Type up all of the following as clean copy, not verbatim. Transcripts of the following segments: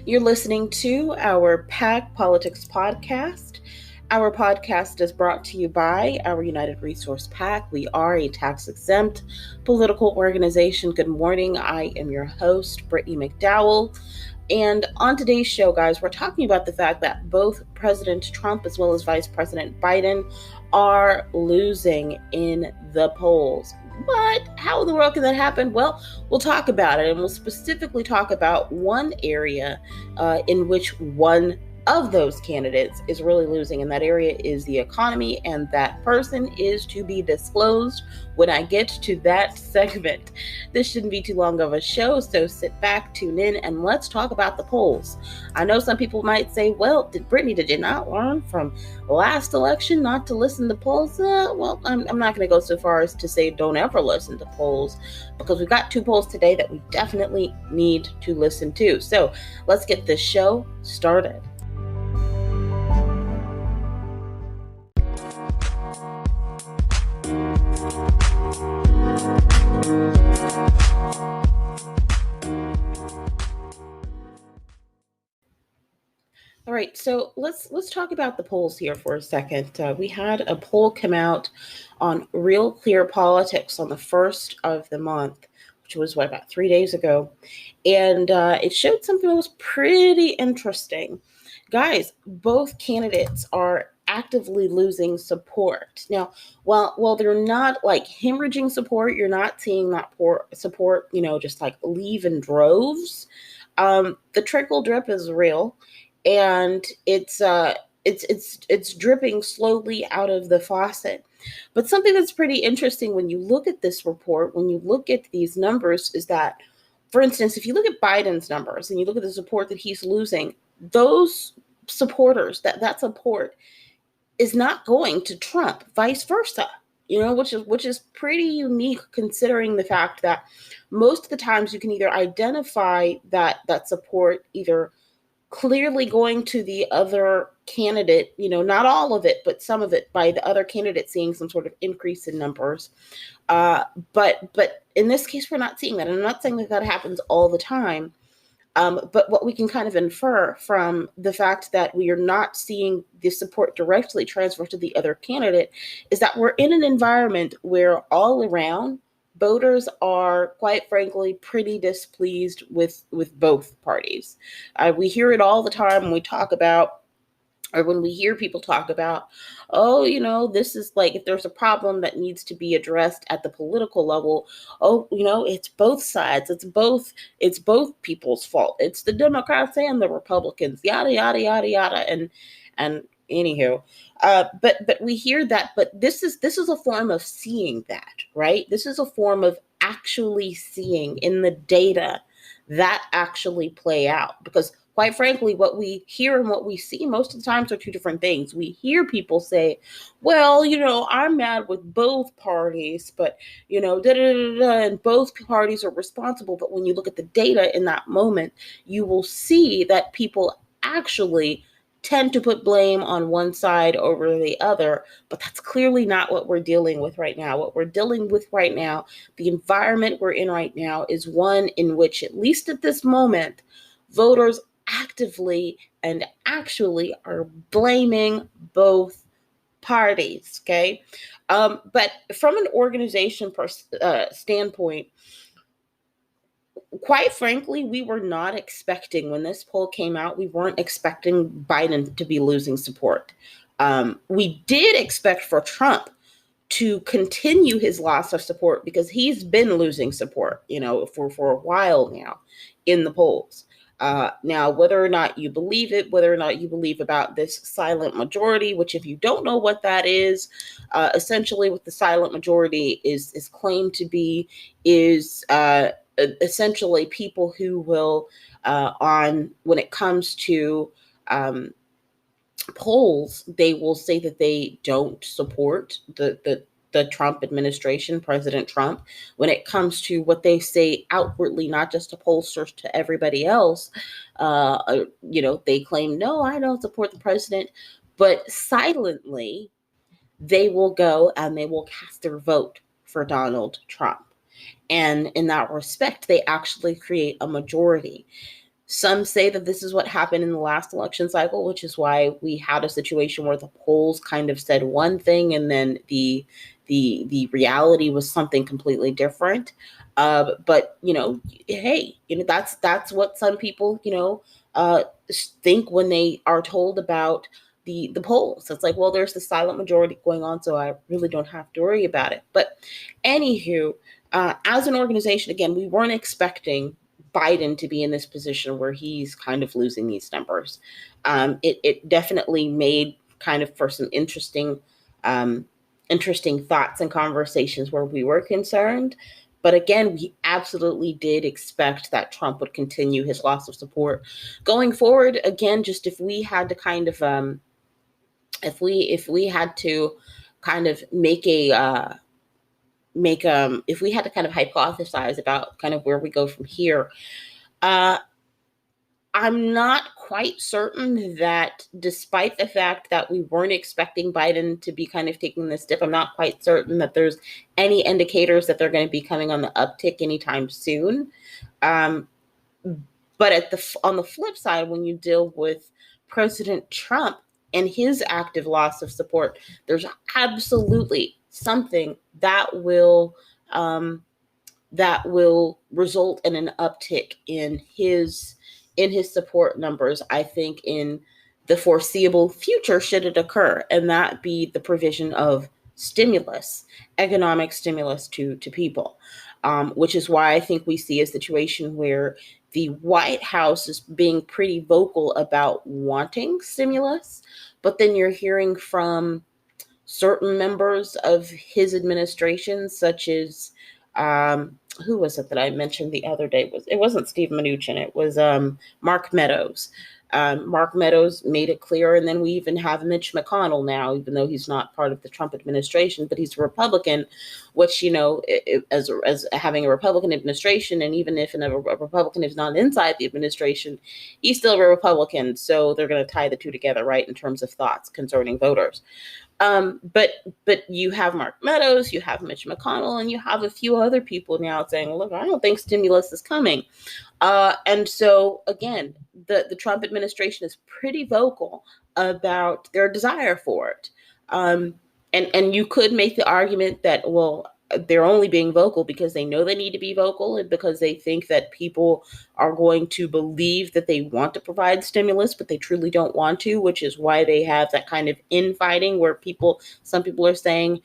You're listening to our PAC Politics podcast. Our podcast is brought to you by our United Resource PAC. We are a tax-exempt political organization. Good morning. I am your host, Brittany McDowell. And on today's show, guys, we're talking about the fact that both President Trump as well as Vice President Biden are losing in the polls. But how in the world can that happen? Well, we'll talk about it, and we'll specifically talk about one area in which one of those candidates is really losing, and that area is the economy, and that person is to be disclosed when I get to that segment. This shouldn't be too long of a show, so sit back, tune in, and let's talk about the polls. I know some people might say, well, Brittany, did you not learn from last election not to listen to polls? Well, I'm not going to go so far as to say don't ever listen to polls, because we've got two polls today that we definitely need to listen to. So let's get this show started. All right, so let's talk about the polls here for a second. We had a poll come out on Real Clear Politics on the 1st of the month, which was about 3 days ago, and it showed something that was pretty interesting. Guys, both candidates are actively losing support. Now, while they're not like hemorrhaging support, you're not seeing that poor support, just like leave in droves. The trickle drip is real. And it's dripping slowly out of the faucet. But something that's pretty interesting when you look at this report, when you look at these numbers, is that, for instance, if you look at Biden's numbers and you look at the support that he's losing, those supporters, that support is not going to Trump, vice versa. Which is pretty unique, considering the fact that most of the times you can either identify that support either clearly going to the other candidate, not all of it, but some of it, by the other candidate seeing some sort of increase in numbers. But in this case, we're not seeing that. And I'm not saying that happens all the time. But what we can kind of infer from the fact that we are not seeing the support directly transfer to the other candidate is that we're in an environment where all around voters are, quite frankly, pretty displeased with both parties. We hear it all the time when we talk about, or when we hear people talk about, this is like, if there's a problem that needs to be addressed at the political level, it's both sides. It's both people's fault. It's the Democrats and the Republicans, yada, yada, yada, yada. And anywho, but we hear that, but this is a form of seeing that, right? This is a form of actually seeing in the data that actually play out, because quite frankly, what we hear and what we see most of the times are two different things. We hear people say, well, I'm mad with both parties, but, and both parties are responsible. But when you look at the data in that moment, you will see that people actually tend to put blame on one side over the other, but that's clearly not what we're dealing with right now. What we're dealing with right now, the environment we're in right now, is one in which, at least at this moment, voters actively and actually are blaming both parties, okay? But from an organization standpoint, quite frankly, we were not expecting, when this poll came out, we weren't expecting Biden to be losing support. We did expect for Trump to continue his loss of support, because he's been losing support, for a while now in the polls. Now, whether or not you believe it, whether or not you believe about this silent majority, which, if you don't know what that is, essentially what the silent majority is claimed to be is essentially people who will, when it comes to polls, they will say that they don't support the Trump administration, President Trump, when it comes to what they say outwardly, not just to pollsters, to everybody else. They claim, no, I don't support the president, but silently, they will go and they will cast their vote for Donald Trump. And in that respect, they actually create a majority. Some say that this is what happened in the last election cycle, which is why we had a situation where the polls kind of said one thing and then the reality was something completely different. But hey, that's what some people think when they are told about the polls. It's like, well, there's the silent majority going on, so I really don't have to worry about it. But anywho, as an organization, again, we weren't expecting Biden to be in this position where he's kind of losing these numbers. It definitely made kind of for some interesting thoughts and conversations where we were concerned. But again, we absolutely did expect that Trump would continue his loss of support going forward. Again, just if we had to kind of if we had to kind of if we had to kind of hypothesize about kind of where we go from here, I'm not quite certain that despite the fact that we weren't expecting Biden to be kind of taking this dip, I'm not quite certain that there's any indicators that they're going to be coming on the uptick anytime soon. But on the flip side, when you deal with President Trump and his active loss of support, there's absolutely something that will result in an uptick in his support numbers, I think, in the foreseeable future, should it occur, and that be the provision of stimulus, economic stimulus to people, which is why I think we see a situation where the White House is being pretty vocal about wanting stimulus, but then you're hearing from certain members of his administration, such as who was it that I mentioned the other day? It wasn't Steve Mnuchin. It was Mark Meadows. Mark Meadows made it clear, and then we even have Mitch McConnell now, even though he's not part of the Trump administration, but he's a Republican, which, as having a Republican administration, and even if a Republican is not inside the administration, he's still a Republican, so they're going to tie the two together, right, in terms of thoughts concerning voters. But you have Mark Meadows, you have Mitch McConnell, and you have a few other people now saying, look, I don't think stimulus is coming. And so, again, the Trump administration is pretty vocal about their desire for it. And you could make the argument that, well, they're only being vocal because they know they need to be vocal and because they think that people are going to believe that they want to provide stimulus, but they truly don't want to, which is why they have that kind of infighting where some people are saying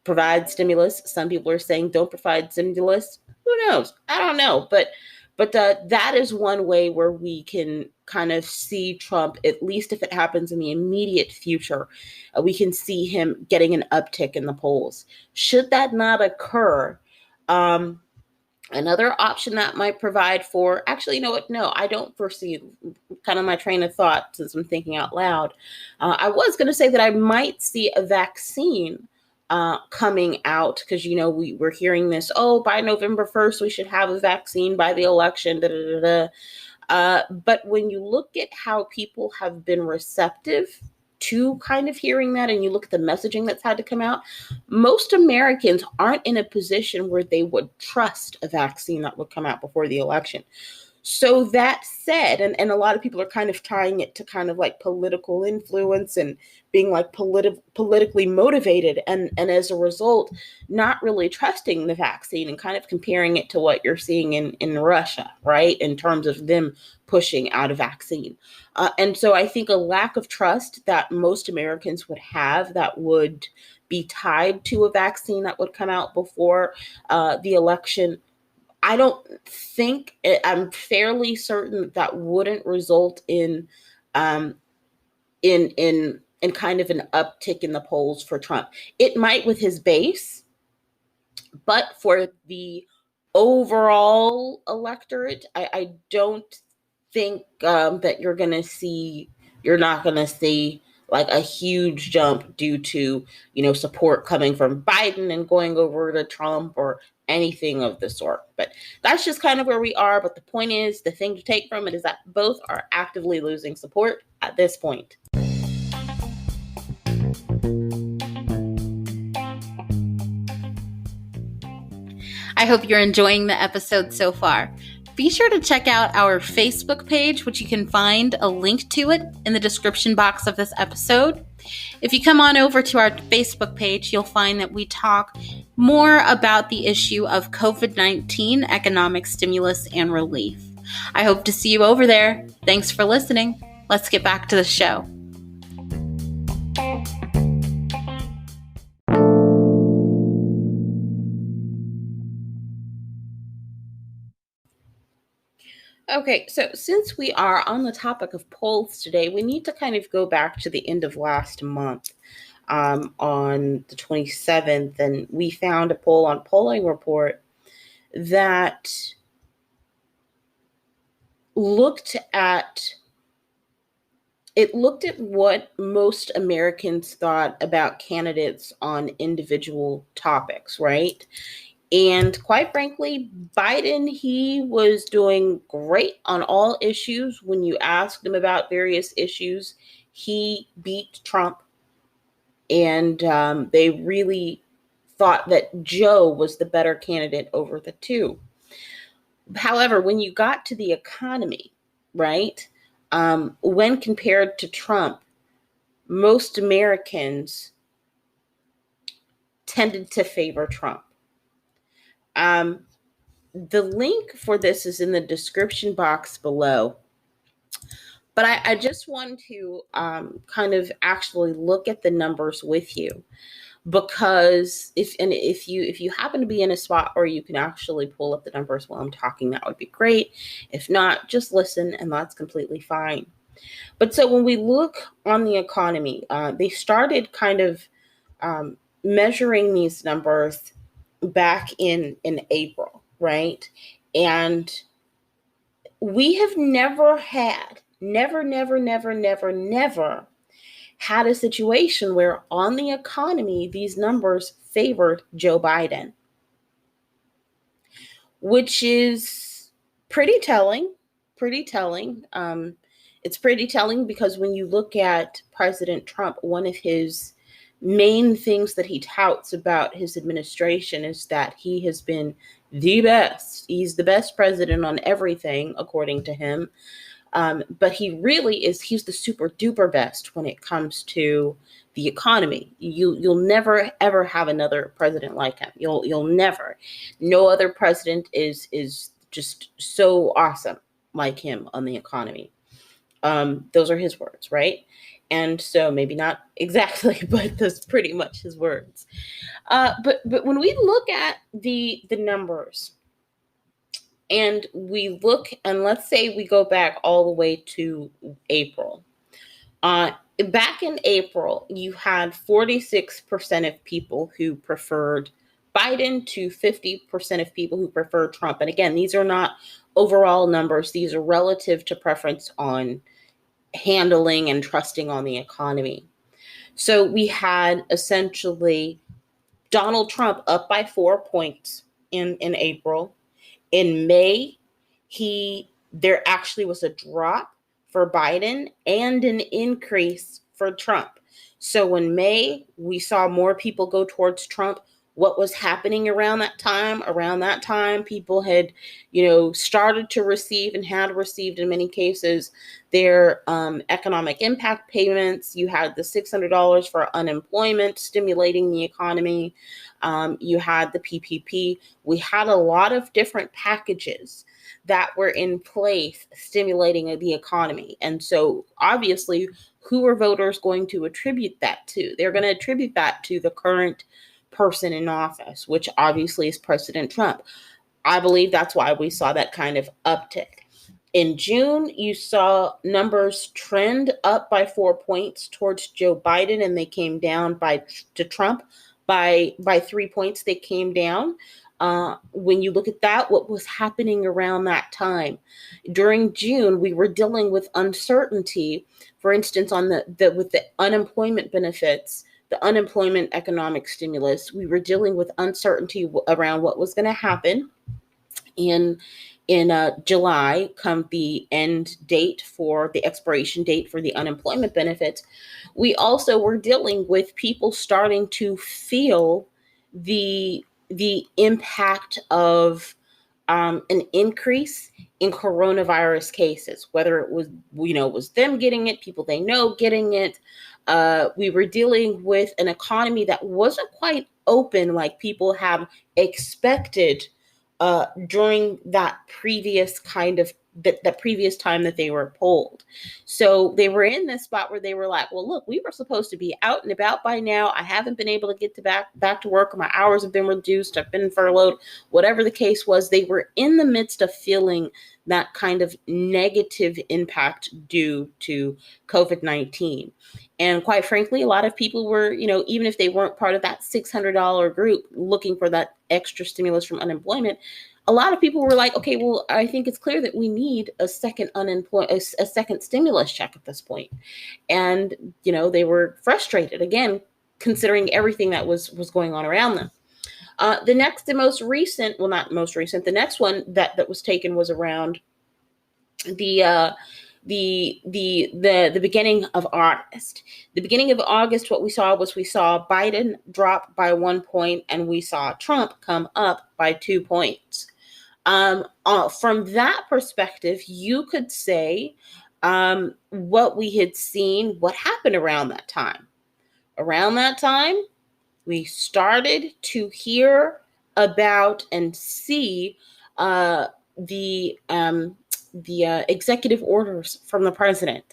provide stimulus. Some people are saying don't provide stimulus. Who knows? I don't know. But that is one way where we can kind of see Trump, at least if it happens in the immediate future, we can see him getting an uptick in the polls. Should that not occur, another option that might provide for, actually, you know what? No, I don't foresee, kind of my train of thought since I'm thinking out loud. I was going to say that I might see a vaccine coming out, because we're hearing this, by November 1st we should have a vaccine, by the election, but when you look at how people have been receptive to kind of hearing that, and you look at the messaging that's had to come out, most Americans aren't in a position where they would trust a vaccine that would come out before the election. So that said, and a lot of people are kind of tying it to kind of like political influence and being like politically motivated, and as a result, not really trusting the vaccine and kind of comparing it to what you're seeing in Russia, right, in terms of them pushing out a vaccine. And so I think a lack of trust that most Americans would have that would be tied to a vaccine that would come out before the election, I don't think, I'm fairly certain that wouldn't result in kind of an uptick in the polls for Trump. It might with his base, but for the overall electorate, I don't think that you're not going to see like a huge jump due to, support coming from Biden and going over to Trump or anything of the sort. But that's just kind of where we are. But the point is, the thing to take from it is that both are actively losing support at this point. I hope you're enjoying the episode so far. Be sure to check out our Facebook page, which you can find a link to it in the description box of this episode. If you come on over to our Facebook page, you'll find that we talk more about the issue of COVID-19 economic stimulus and relief. I hope to see you over there. Thanks for listening. Let's get back to the show. Okay, so since we are on the topic of polls today, we need to kind of go back to the end of last month on the 27th, and we found a poll on Polling Report that looked at what most Americans thought about candidates on individual topics, right? And quite frankly, Biden, he was doing great on all issues. When you asked him about various issues, he beat Trump. And they really thought that Joe was the better candidate over the two. However, when you got to the economy, right, when compared to Trump, most Americans tended to favor Trump. The link for this is in the description box below. But I just want to kind of actually look at the numbers with you, because if you happen to be in a spot where you can actually pull up the numbers while I'm talking, that would be great. If not, just listen, and that's completely fine. But so when we look on the economy, they started kind of measuring these numbers back in April, right? And we have never had a situation where on the economy, these numbers favored Joe Biden, which is pretty telling. It's pretty telling because when you look at President Trump, one of his main things that he touts about his administration is that he has been the best. He's the best president on everything, according to him. But he really is, he's the super duper best when it comes to the economy. You'll never ever have another president like him. You'll never. No other president is just so awesome like him on the economy. Those are his words, right? And so maybe not exactly, but that's pretty much his words. But when we look at the numbers, and we look, and let's say we go back all the way to April. Back in April, you had 46% of people who preferred Biden to 50% of people who preferred Trump. And again, these are not overall numbers. These are relative to preference on handling and trusting on the economy. So we had essentially Donald Trump up by 4 points in April. In May, there actually was a drop for Biden and an increase for Trump. So in May, we saw more people go towards Trump. What was happening around that time? Around that time, people had, started to receive and had received in many cases their economic impact payments. You had the $600 for unemployment stimulating the economy. You had the PPP. We had a lot of different packages that were in place stimulating the economy. And so obviously, who are voters going to attribute that to? They're going to attribute that to the current person in office, which obviously is President Trump. I believe that's why we saw that kind of uptick. In June, you saw numbers trend up by 4 points towards Joe Biden, and they came down to Trump by 3 points. They came down. When you look at that, what was happening around that time? During June, we were dealing with uncertainty. For instance, on with the unemployment benefits, the unemployment economic stimulus, we were dealing with uncertainty around what was going to happen in July, come the end date for the expiration date for the unemployment benefits. We also were dealing with people starting to feel the impact of an increase in coronavirus cases, whether it was, was them getting it, people they know getting it. We were dealing with an economy that wasn't quite open like people have expected during that previous that previous time that they were polled. So they were in this spot where they were like, well, look, we were supposed to be out and about by now. I haven't been able to get back to work. My hours have been reduced. I've been furloughed. Whatever the case was, they were in the midst of feeling that kind of negative impact due to COVID-19. And quite frankly, a lot of people were, even if they weren't part of that $600 group looking for that extra stimulus from unemployment, a lot of people were like, okay, well, I think it's clear that we need a second stimulus check at this point. And, they were frustrated, again, considering everything that was going on around them. The next one that was taken was around the beginning of August. The beginning of August, what we saw Biden drop by 1 point, and we saw Trump come up by 2 points. From that perspective, you could say what we had seen, what happened around that time. Around that time, we started to hear about and see the executive orders from the president.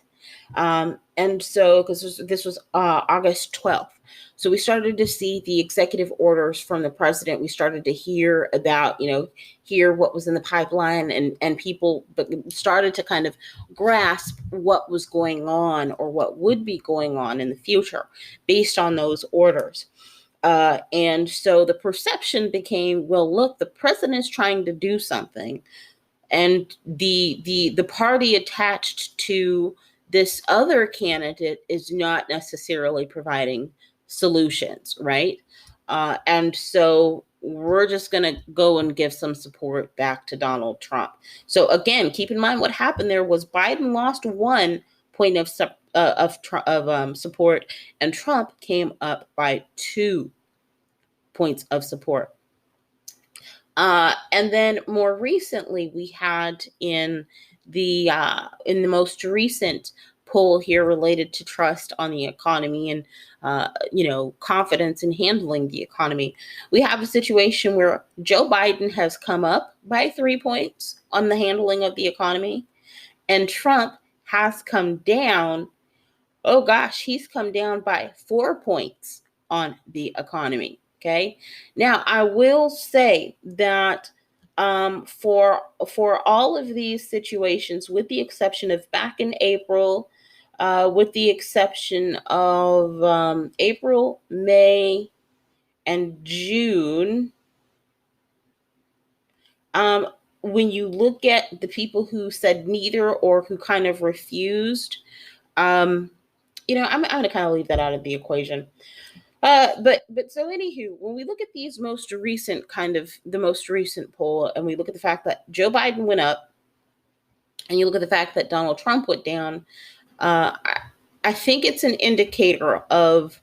And so, because this was August 12th. So we started to see the executive orders from the president. We started to hear about, hear what was in the pipeline, and people started to kind of grasp what was going on or what would be going on in the future based on those orders. And so the perception became, well, look, the president is trying to do something, and the party attached to this other candidate is not necessarily providing solutions, right? And so we're just going to go and give some support back to Donald Trump. So again, keep in mind what happened there was Biden lost 1 point of support, and Trump came up by 2 points of support. And then more recently, we had in the most recent poll here related to trust on the economy and confidence in handling the economy, we have a situation where Joe Biden has come up by 3 points on the handling of the economy, and Trump has come down. Oh gosh, he's come down by 4 points on the economy. Okay. Now, I will say that for all of these situations, with the exception of back in April, with the exception of April, May, and June, when you look at the people who said neither or who kind of refused, I'm going to kind of leave that out of the equation. But so anywho, when we look at the most recent poll, and we look at the fact that Joe Biden went up, and you look at the fact that Donald Trump went down, I think it's an indicator of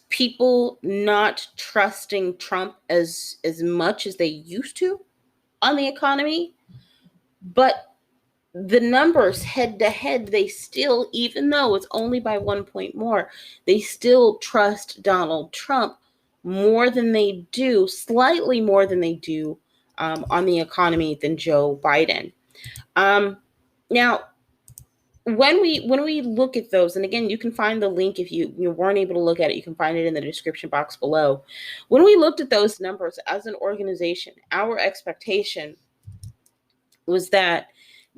people not trusting Trump as much as they used to on the economy. But the numbers head to head, they still, even though it's only by 1 point more, they still trust Donald Trump slightly more than they do on the economy than Joe Biden. Now, when we look at those, and again, you can find the link if you weren't able to look at it, you can find it in the description box below. When we looked at those numbers as an organization, our expectation was that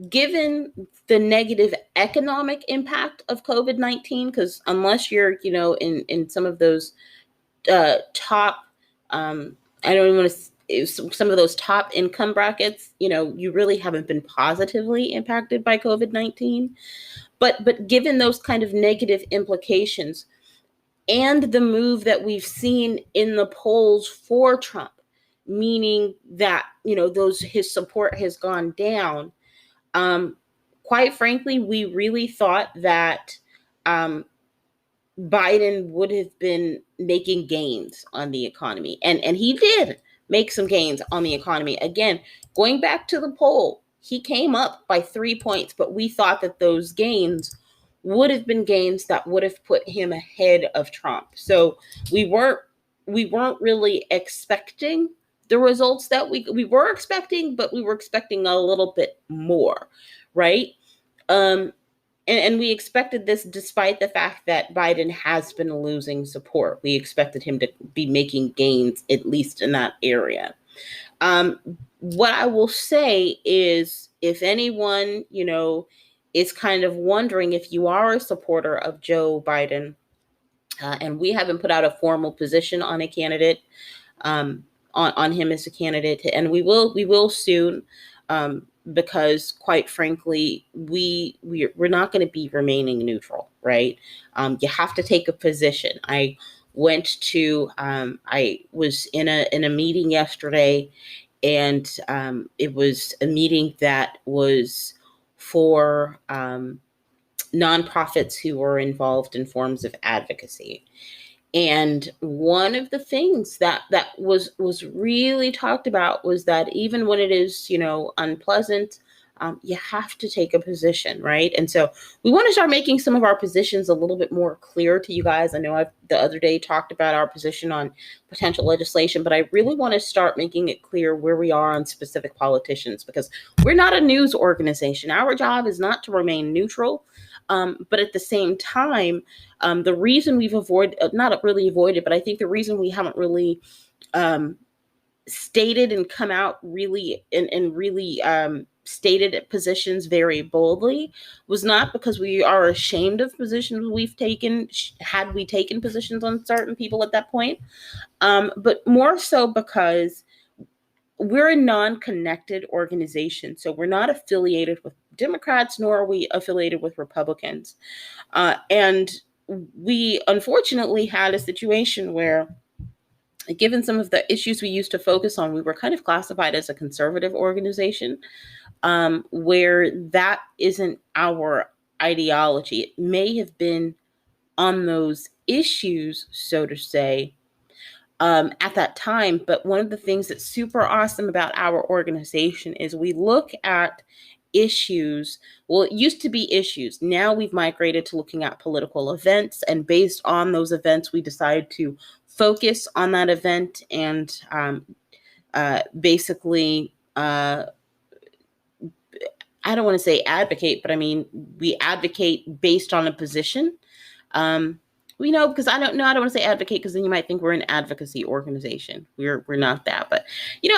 given the negative economic impact of COVID-19, because unless you're, in some of those top, I don't even want to, some of those top income brackets, you really haven't been positively impacted by COVID-19. But given those kind of negative implications and the move that we've seen in the polls for Trump, meaning that, his support has gone down, quite frankly, we really thought that Biden would have been making gains on the economy. And he did make some gains on the economy. Again, going back to the poll, he came up by 3 points, but we thought that those gains would have been gains that would have put him ahead of Trump. So we weren't really expecting the results that we were expecting, but we were expecting a little bit more, right? And we expected this despite the fact that Biden has been losing support. We expected him to be making gains, at least in that area. What I will say is, if anyone, is kind of wondering if you are a supporter of Joe Biden, and we haven't put out a formal position on a candidate, on him as a candidate, and we will soon. Because quite frankly, we're not going to be remaining neutral, right? You have to take a position. I was in a meeting yesterday, and it was a meeting that was for nonprofits who are involved in forms of advocacy. And one of the things that was really talked about was that even when it is, unpleasant, you have to take a position, right? And so we want to start making some of our positions a little bit more clear to you guys. I know I've the other day talked about our position on potential legislation, but I really want to start making it clear where we are on specific politicians, because we're not a news organization. Our job is not to remain neutral. But at the same time, the reason we've not really avoided, but I think the reason we haven't really stated and come out really and really stated positions very boldly was not because we are ashamed of positions we've taken, had we taken positions on certain people at that point, but more so because we're a non-connected organization. So we're not affiliated with Democrats, nor are we affiliated with Republicans. And we unfortunately had a situation where, given some of the issues we used to focus on, we were kind of classified as a conservative organization, where that isn't our ideology. It may have been on those issues, so to say, at that time. But one of the things that's super awesome about our organization is we look at issues. Well, it used to be issues. Now we've migrated to looking at political events. And based on those events, we decided to focus on that event and basically, I don't want to say advocate, but I mean, we advocate based on a position. Because I don't want to say advocate, because then you might think we're an advocacy organization. We're not that. But,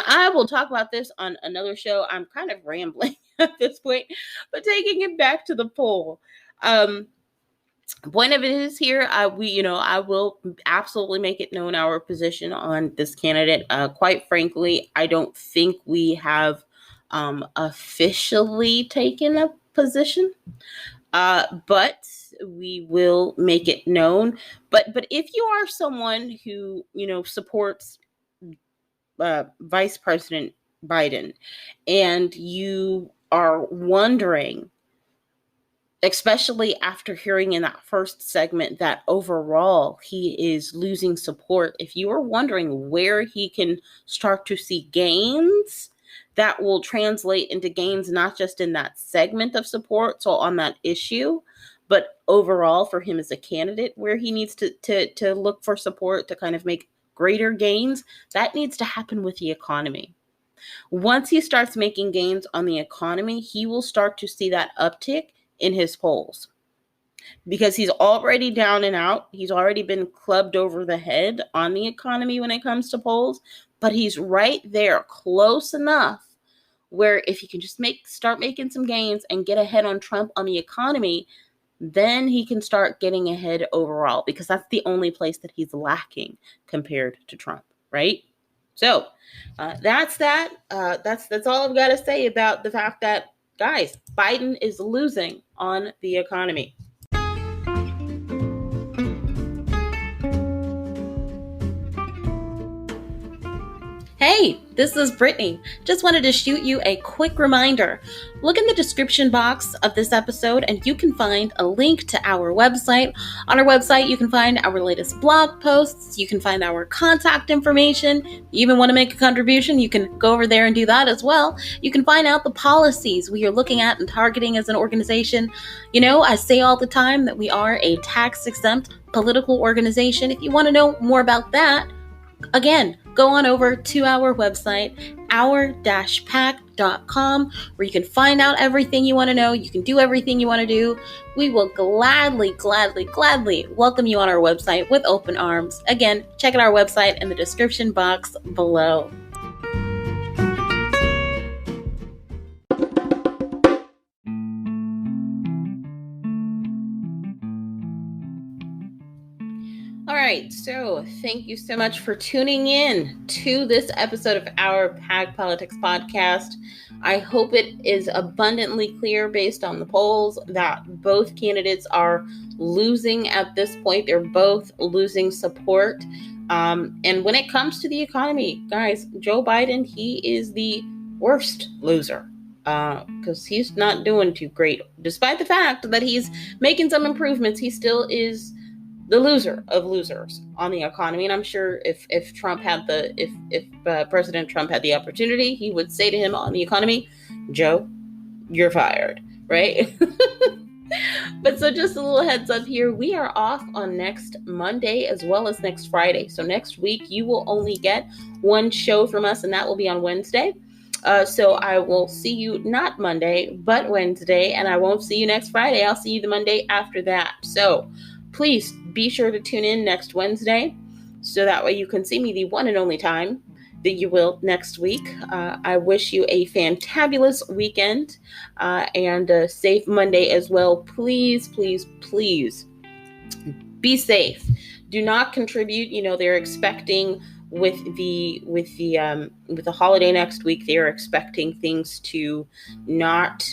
I will talk about this on another show. I'm kind of rambling at this point, but taking it back to the poll. Point of it is here, I will absolutely make it known our position on this candidate. Quite frankly, I don't think we have officially taken a position, but we will make it known. But if you are someone who supports Vice President Biden, and you are wondering, especially after hearing in that first segment that overall he is losing support, if you are wondering where he can start to see gains that will translate into gains, not just in that segment of support, so on that issue, but overall for him as a candidate, where he needs to look for support to kind of make greater gains, that needs to happen with the economy. Once he starts making gains on the economy, he will start to see that uptick in his polls, because he's already down and out. He's already been clubbed over the head on the economy when it comes to polls, but he's right there, close enough where if he can just start making some gains and get ahead on Trump on the economy, then he can start getting ahead overall, because that's the only place that he's lacking compared to Trump, right? So that's that. That's all I've got to say about the fact that, guys, Biden is losing on the economy. Hey, This is Brittany. Just wanted to shoot you a quick reminder. Look in the description box of this episode and you can find a link to our website. On our website, you can find our latest blog posts. You can find our contact information. You even want to make a contribution, you can go over there and do that as well. You can find out the policies we are looking at and targeting as an organization. You know, I say all the time that we are a tax-exempt political organization. If you want to know more about that, again, go on over to our website, our-pac.com, where you can find out everything you want to know. You can do everything you want to do. We will gladly welcome you on our website with open arms. Again, check out our website in the description box below. All right, so thank you so much for tuning in to this episode of our PAC Politics podcast. I hope it is abundantly clear based on the polls that both candidates are losing at this point. They're both losing support. And when it comes to the economy, guys, Joe Biden, he is the worst loser because he's not doing too great. Despite the fact that he's making some improvements, he still is the loser of losers on the economy. And I'm sure if President Trump had the opportunity, he would say to him on the economy, Joe, you're fired, right? But so just a little heads up here, we are off on next Monday as well as next Friday. So next week, you will only get one show from us, and that will be on Wednesday. So I will see you not Monday, but Wednesday, and I won't see you next Friday. I'll see you the Monday after that. So please be sure to tune in next Wednesday so that way you can see me the one and only time that you will next week. I wish you a fantabulous weekend and a safe Monday as well. Please be safe. Do not contribute. You know, they're expecting with the holiday next week, they're expecting things to not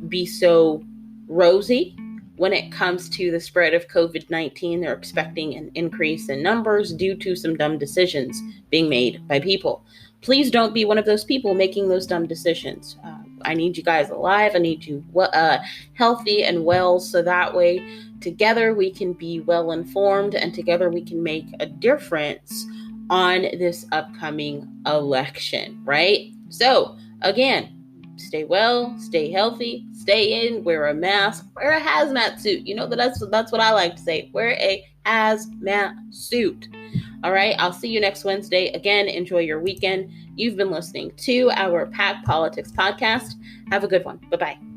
be so rosy. When it comes to the spread of COVID-19, they're expecting an increase in numbers due to some dumb decisions being made by people. Please don't be one of those people making those dumb decisions. I need you guys alive. I need you healthy and well, so that way together we can be well informed and together we can make a difference on this upcoming election, right? So again, stay well, stay healthy, stay in, wear a mask, wear a hazmat suit. You know, that's what I like to say. Wear a hazmat suit. All right, I'll see you next Wednesday. Again, enjoy your weekend. You've been listening to our PAC Politics podcast. Have a good one. Bye-bye.